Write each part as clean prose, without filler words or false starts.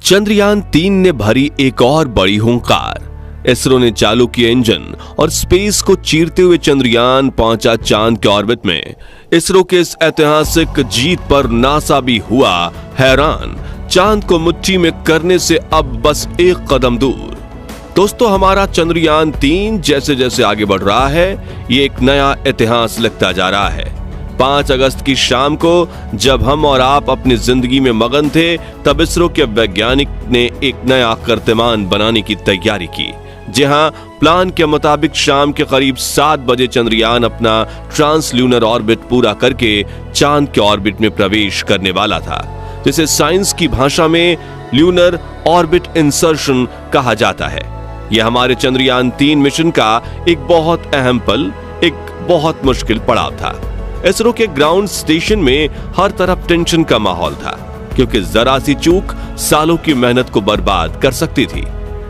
चंद्रयान-3 ने भरी एक और बड़ी हुंकार। इसरो ने चालू किया इंजन और स्पेस को चीरते हुए चंद्रयान पहुंचा चांद के ऑर्बिट में। इसरो के इस ऐतिहासिक जीत पर नासा भी हुआ हैरान। चांद को मुट्ठी में करने से अब बस एक कदम दूर। दोस्तों, हमारा चंद्रयान-3 जैसे जैसे आगे बढ़ रहा है, ये एक नया इतिहास लिखता जा रहा है। 5 अगस्त की शाम को जब हम और आप अपनी जिंदगी में मगन थे, तब इसरो के वैज्ञानिक ने एक नया कीर्तिमान बनाने की तैयारी की। जी हां, प्लान के मुताबिक शाम के करीब 7 बजे चंद्रयान अपना ट्रांसल्यूनर ऑर्बिट पूरा करके चांद के ऑर्बिट में प्रवेश करने वाला था, जिसे साइंस की भाषा में ल्यूनर ऑर्बिट इंसर्शन कहा जाता है। यह हमारे चंद्रयान-3 मिशन का एक बहुत अहम पल, एक बहुत मुश्किल पड़ाव था। इसरो के ग्राउंड स्टेशन में हर तरफ टेंशन का माहौल था, क्योंकि जरा सी चूक सालों की मेहनत को बर्बाद कर सकती थी।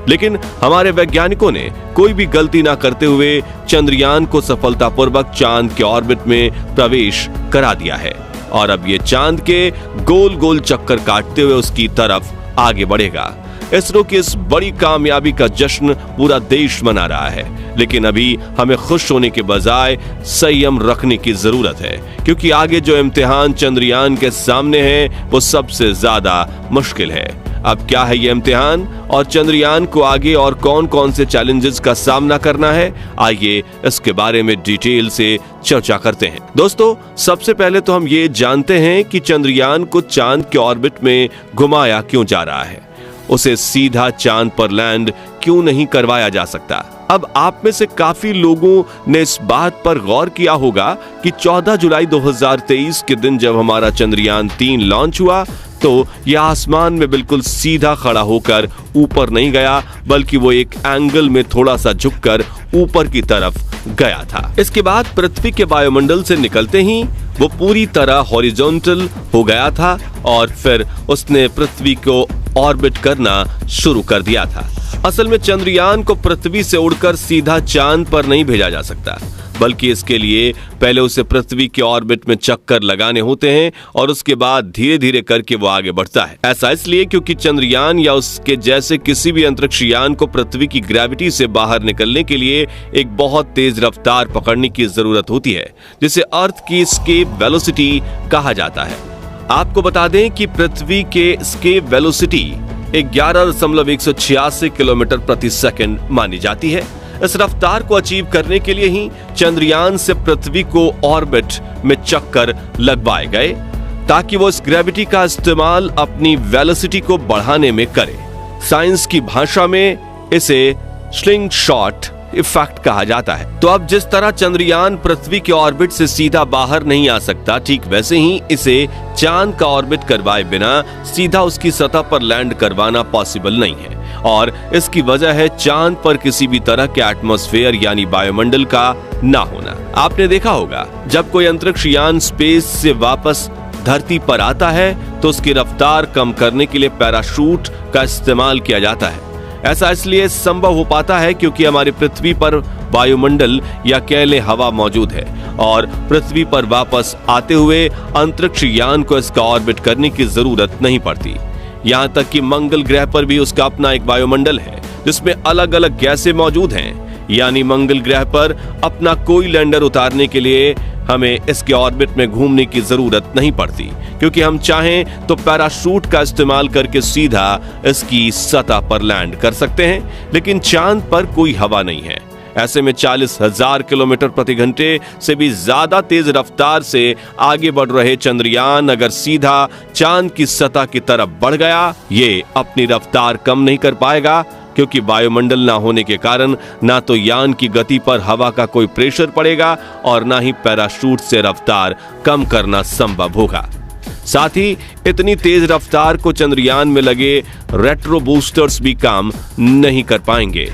लेकिन हमारे वैज्ञानिकों ने कोई भी गलती ना करते हुए चंद्रयान को सफलतापूर्वक चांद के ऑर्बिट में प्रवेश करा दिया है और अब ये चांद के गोल गोल चक्कर काटते हुए उसकी तरफ आगे बढ़ेगा। इसरो की इस बड़ी कामयाबी का जश्न पूरा देश मना रहा है, लेकिन अभी हमें खुश होने के बजाय संयम रखने की जरूरत है, क्योंकि आगे जो इम्तिहान चंद्रयान के सामने है वो सबसे ज्यादा मुश्किल है। अब क्या है ये इम्तिहान और चंद्रयान को आगे और कौन कौन से चैलेंजेस का सामना करना है, आइए इसके बारे में डिटेल से चर्चा करते हैं। दोस्तों, सबसे पहले तो हम ये जानते हैं कि चंद्रयान को चांद के ऑर्बिट में घुमाया क्यों जा रहा है। उसे सीधा चांद पर लैंड क्यों नहीं करवाया जा सकता। अब आप में से काफी लोगों ने इस बात पर गौर किया होगा कि 14 जुलाई 2023 के दिन जब हमारा चंद्रयान-3 लॉन्च हुआ, तो यह आसमान में बिल्कुल सीधा खड़ा होकर ऊपर नहीं गया, बल्कि वो एक एंगल में थोड़ा सा झुककर ऊपर की तरफ गया था। इसके बाद पृथ्वी के वायुमंडल से निकलते ही वो पूरी तरह हॉरिजॉन्टल हो गया था और फिर उसने पृथ्वी को ऑर्बिट करना शुरू कर दिया था। असल में चंद्रयान को पृथ्वी से उड़कर सीधा चांद पर नहीं भेजा जा सकता, बल्कि इसके लिए पहले उसे पृथ्वी के ऑर्बिट में चक्कर लगाने होते हैं और उसके बाद धीरे धीरे करके वो आगे बढ़ता है। ऐसा इसलिए क्योंकि चंद्रयान या उसके जैसे किसी भी अंतरिक्ष यान को पृथ्वी की ग्रेविटी से बाहर निकलने के लिए एक बहुत तेज रफ्तार पकड़ने की जरूरत होती है, जिसे अर्थ की एस्केप वेलोसिटी कहा जाता है। आपको बता दें कि पृथ्वी के एस्केप वेलोसिटी 11.186 किलोमीटर प्रति सेकंड मानी जाती है। इस रफ्तार को अचीव करने के लिए ही चंद्रयान से पृथ्वी को ऑर्बिट में चक्कर लगवाए गए, ताकि वो इस ग्रेविटी का इस्तेमाल अपनी वेलोसिटी को बढ़ाने में करे। साइंस की भाषा में इसे स्लिंग शॉट इफेक्ट कहा जाता है। तो अब जिस तरह चंद्रयान पृथ्वी के ऑर्बिट से सीधा बाहर नहीं आ सकता, ठीक वैसे ही इसे चांद का ऑर्बिट करवाए बिना सीधा उसकी सतह पर लैंड करवाना पॉसिबल नहीं है। और इसकी वजह है चांद पर किसी भी तरह के एटमॉस्फेयर यानी वायुमंडल का ना होना। आपने देखा होगा, जब कोई अंतरिक्ष यान स्पेस से वापस धरती पर आता है तो उसकी रफ्तार कम करने के लिए पैराशूट का इस्तेमाल किया जाता है। ऐसा इसलिए संभव हो पाता है क्योंकि हमारी पृथ्वी पर वायुमंडल या कह लें हवा मौजूद है और पृथ्वी पर वापस आते हुए अंतरिक्ष यान को इसका ऑर्बिट करने की जरूरत नहीं पड़ती। यहाँ तक कि मंगल ग्रह पर भी उसका अपना एक वायुमंडल है, जिसमें अलग अलग गैसें मौजूद हैं। यानी मंगल ग्रह पर अपना कोई लैंडर उतारने के लिए हमें इसके ऑर्बिट में घूमने की जरूरत नहीं पड़ती, क्योंकि हम चाहें तो पैराशूट का इस्तेमाल करके सीधा इसकी सतह पर लैंड कर सकते हैं। लेकिन चांद पर कोई हवा नहीं है। ऐसे में 40,000 किलोमीटर प्रति घंटे से भी ज्यादा तेज रफ्तार से आगे बढ़ रहे चंद्रयान अगर सीधा चांद की सतह की तरफ बढ़ गया, ये अपनी रफ्तार कम नहीं कर पाएगा, क्योंकि वायुमंडल ना होने के कारण ना तो यान की गति पर हवा का कोई प्रेशर पड़ेगा और ना ही पैराशूट से रफ्तार कम करना संभव होगा। साथ ही इतनी तेज रफ्तार को चंद्रयान में लगे रेट्रो बूस्टर्स भी काम नहीं कर पाएंगे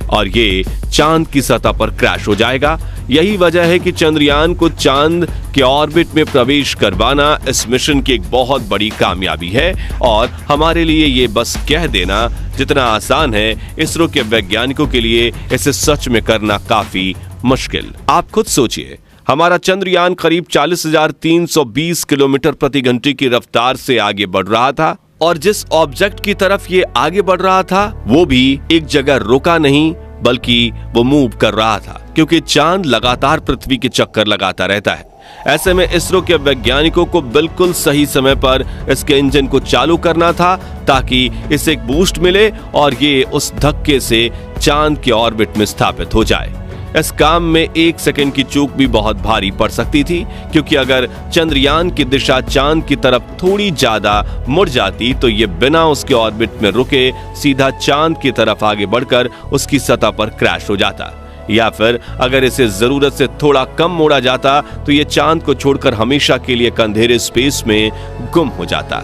और ये चांद की सतह पर क्रैश हो जाएगा। यही वजह है कि चंद्रयान को चांद के ऑर्बिट में प्रवेश करवाना इस मिशन की एक बहुत बड़ी कामयाबी है और हमारे लिए ये बस कह देना जितना आसान है, इसरो के वैज्ञानिकों के लिए इसे सच में करना काफी मुश्किल। आप खुद सोचिए, हमारा चंद्रयान करीब 40,320 किलोमीटर प्रति घंटे की रफ्तार से आगे बढ़ रहा था और जिस ऑब्जेक्ट की तरफ ये आगे बढ़ रहा था वो भी एक जगह रुका नहीं, बल्कि वो मूव कर रहा था, क्योंकि चांद लगातार पृथ्वी के चक्कर लगाता रहता है। ऐसे में इसरो के वैज्ञानिकों को बिल्कुल सही समय पर इसके इंजन को चालू करना था, ताकि इसे एक बूस्ट मिले और ये उस धक्के से चांद के ऑर्बिट में स्थापित हो जाए। इस काम में 1 सेकंड की चूक भी बहुत भारी पड़ सकती थी, क्योंकि अगर चंद्रयान की दिशा चांद की तरफ थोड़ी ज्यादा मुड़ जाती तो ये बिना उसके ऑर्बिट में रुके सीधा चांद की तरफ आगे बढ़कर उसकी सतह पर क्रैश हो जाता, या फिर अगर इसे जरूरत से थोड़ा कम मोड़ा जाता तो ये चांद को छोड़कर हमेशा के लिए अंधेरे स्पेस में गुम हो जाता।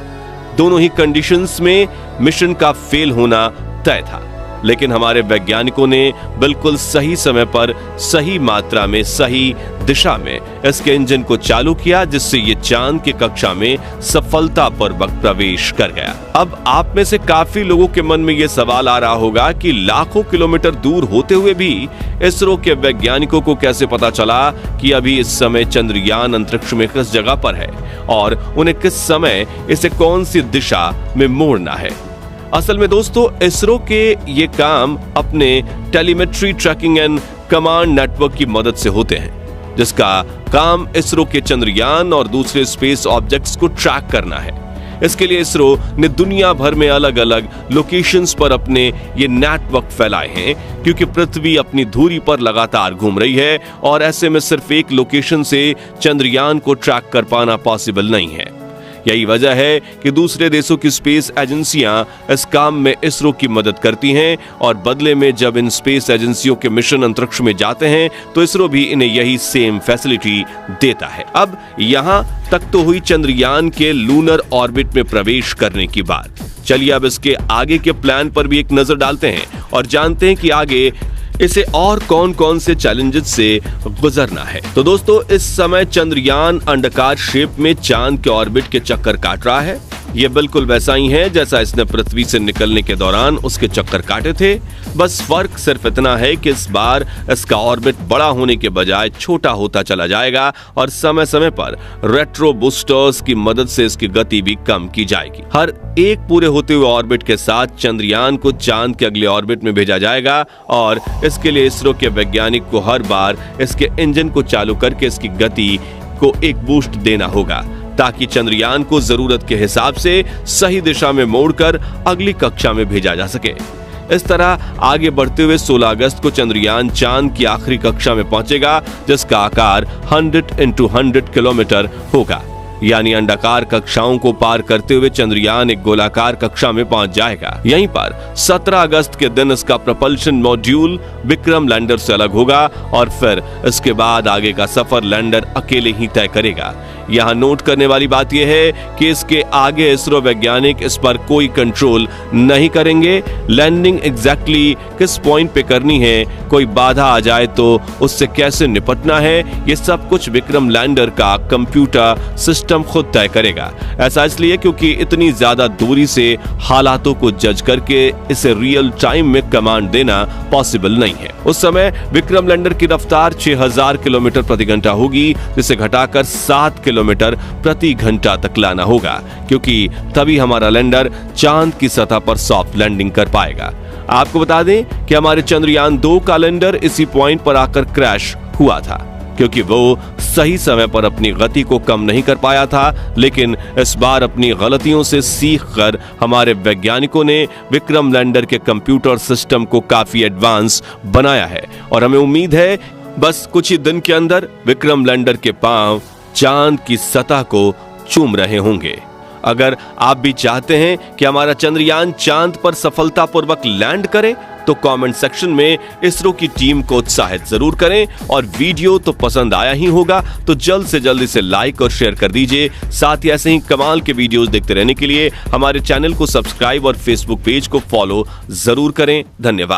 दोनों ही कंडीशंस में मिशन का फेल होना तय था, लेकिन हमारे वैज्ञानिकों ने बिल्कुल सही समय पर, सही मात्रा में, सही दिशा में इसके इंजन को चालू किया, जिससे ये चांद की कक्षा में सफलतापूर्वक प्रवेश कर गया। अब आप में से काफी लोगों के मन में ये सवाल आ रहा होगा कि लाखों किलोमीटर दूर होते हुए भी इसरो के वैज्ञानिकों को कैसे पता चला कि अभी इस समय चंद्रयान अंतरिक्ष में किस जगह पर है और उन्हें किस समय इसे कौन सी दिशा में मोड़ना है। असल में दोस्तों, इसरो के ये काम अपने telemetry tracking and command network की मदद से होते हैं, जिसका काम इसरो के चंद्रयान और दूसरे स्पेस ऑब्जेक्ट्स को ट्रैक करना है। इसके लिए इसरो ने दुनिया भर में अलग अलग लोकेशंस पर अपने ये नेटवर्क फैलाए हैं, क्योंकि पृथ्वी अपनी धुरी पर लगातार घूम रही है और ऐसे में सिर्फ एक लोकेशन से चंद्रयान को ट्रैक कर पाना पॉसिबल नहीं है। यही वजह है कि दूसरे देशों की स्पेस एजेंसियां इस काम में इसरो की मदद करती हैं, और बदले में जब इन स्पेस एजेंसियों के मिशन अंतरिक्ष में जाते हैं तो इसरो भी इन्हें यही सेम फैसिलिटी देता है। अब यहां तक तो हुई चंद्रयान के लूनर ऑर्बिट में प्रवेश करने की बात। चलिए अब इसके आगे के प्लान पर भी एक नजर डालते हैं और जानते हैं कि आगे इसे और कौन कौन से चैलेंजेस से गुजरना है। तो दोस्तों, इस समय चंद्रयान अंडाकार शेप में चांद के ऑर्बिट के चक्कर काट रहा है। ये बिल्कुल वैसा ही है जैसा इसने पृथ्वी से निकलने के दौरान उसके चक्कर काटे थे। बस फर्क सिर्फ इतना है कि इस बार इसका ऑर्बिट बड़ा होने के बजाय छोटा होता चला जाएगा और समय समय पर रेट्रो बूस्टर्स की मदद से इसकी गति भी कम की जाएगी। हर एक पूरे होते हुए ऑर्बिट के साथ चंद्रयान को चांद के अगले ऑर्बिट में भेजा जाएगा, और इसके लिए इसरो के वैज्ञानिक को हर बार इसके इंजन को चालू करके इसकी गति को एक बूस्ट देना होगा, ताकि चंद्रयान को जरूरत के हिसाब से सही दिशा में मोड़कर अगली कक्षा में भेजा जा सके। इस तरह आगे बढ़ते हुए 16 अगस्त को चंद्रयान चांद की आखिरी कक्षा में पहुंचेगा, जिसका आकार 100 × 100 किलोमीटर होगा। यानी अंडाकार कक्षाओं को पार करते हुए चंद्रयान एक गोलाकार कक्षा में पहुंच जाएगा। यहीं पर 17 अगस्त के दिन इसका प्रपल्शन मॉड्यूल विक्रम लैंडर से अलग होगा, और फिर इसके बाद आगे का सफर लैंडर अकेले ही तय करेगा। यहाँ नोट करने वाली बात यह है कि इसके आगे इसरो वैज्ञानिक इस पर कोई कंट्रोल नहीं करेंगे। लैंडिंग एग्जैक्टली किस पॉइंट पे करनी है, कोई बाधा आ जाए तो उससे कैसे निपटना है, ये सब कुछ विक्रम लैंडर का कंप्यूटर सिस्टम खुद तय करेगा। ऐसा इसलिए क्योंकि इतनी ज्यादा दूरी से हालातों को जज करके इसे रियल टाइम में कमांड देना पॉसिबल नहीं है। उस समय विक्रम लैंडर की रफ्तार 6000 किलोमीटर प्रति घंटा होगी, जिसे घटाकर 7 किलोमीटर प्रति घंटा तक लाना होगा, क्योंकि तभी हमारा लैंडर चांद की सतह पर सॉफ्ट लैंडिंग कर पाएगा। आपको बता दें कि हमारे चंद्रयान 2 का लैंडर इसी पॉइंट पर आकर क्रैश हुआ था, क्योंकि वो सही समय पर अपनी गति को कम नहीं कर पाया था। लेकिन इस बार अपनी गलतियों से सीखकर हमारे वैज्ञानिकों ने विक्रम लैंडर के कंप्यूटर सिस्टम को काफी एडवांस बनाया है, और हमें उम्मीद है बस कुछ ही दिन के अंदर विक्रम लैंडर के पांव चांद की सतह को चूम रहे होंगे। अगर आप भी चाहते हैं कि हमारा चंद्रयान चांद पर सफलतापूर्वक लैंड करे, तो कमेंट सेक्शन में इसरो की टीम को उत्साहित जरूर करें, और वीडियो तो पसंद आया ही होगा तो जल्द से जल्द इसे लाइक और शेयर कर दीजिए। साथ ही ऐसे ही कमाल के वीडियोस देखते रहने के लिए हमारे चैनल को सब्सक्राइब और फेसबुक पेज को फॉलो जरूर करें। धन्यवाद।